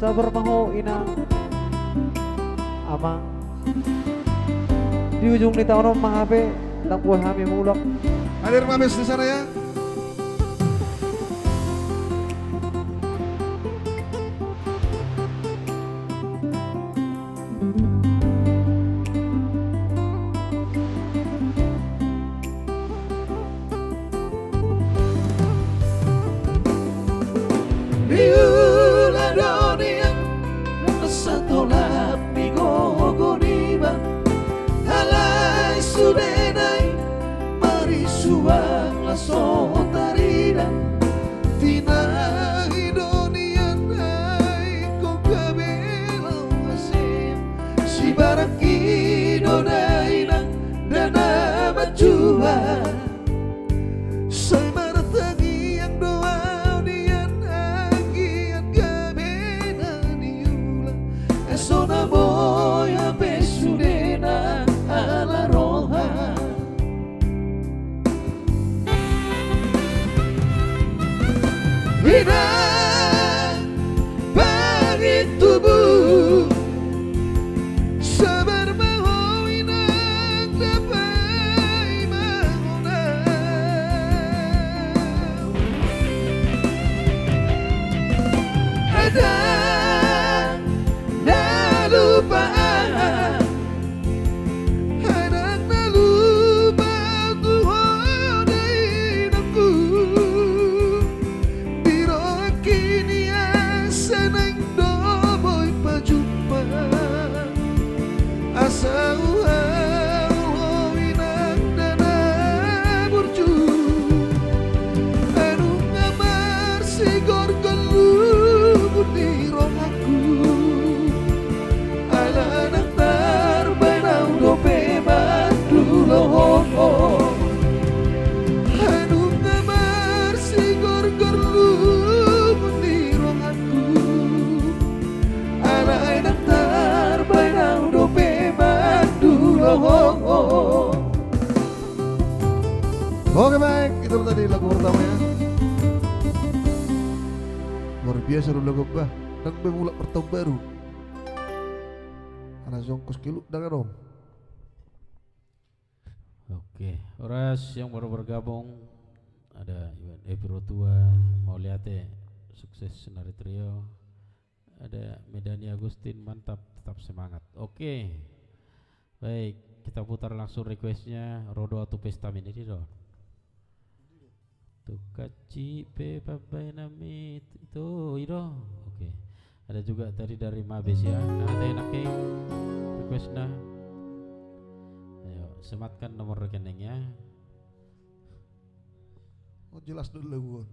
Sabar maho inang amang di ujung ni tahun mahape tang buah kami mulak. Hadir Mabes di sana ya. Oke baik, itu tadi lagu pertamanya. Luar biasa lagu bah, dan memulai pertama baru. Anak zongkos kilo dengan om. Oke, Horas yang baru bergabung ada Iwan Ebro Tua, Mauliate, sukses senari trio. Ada Medani Agustin, mantap, tetap semangat. Oke, baik, kita putar langsung requestnya Rodo atau Pesta Mini Ro. Tukaci pe papai nami itu Iro. Oke, ada juga tadi dari Mabes ya. Nah, ada enaknya requestnya. Ayo, sematkan nomor rekeningnya. Oh jelas dulu gue.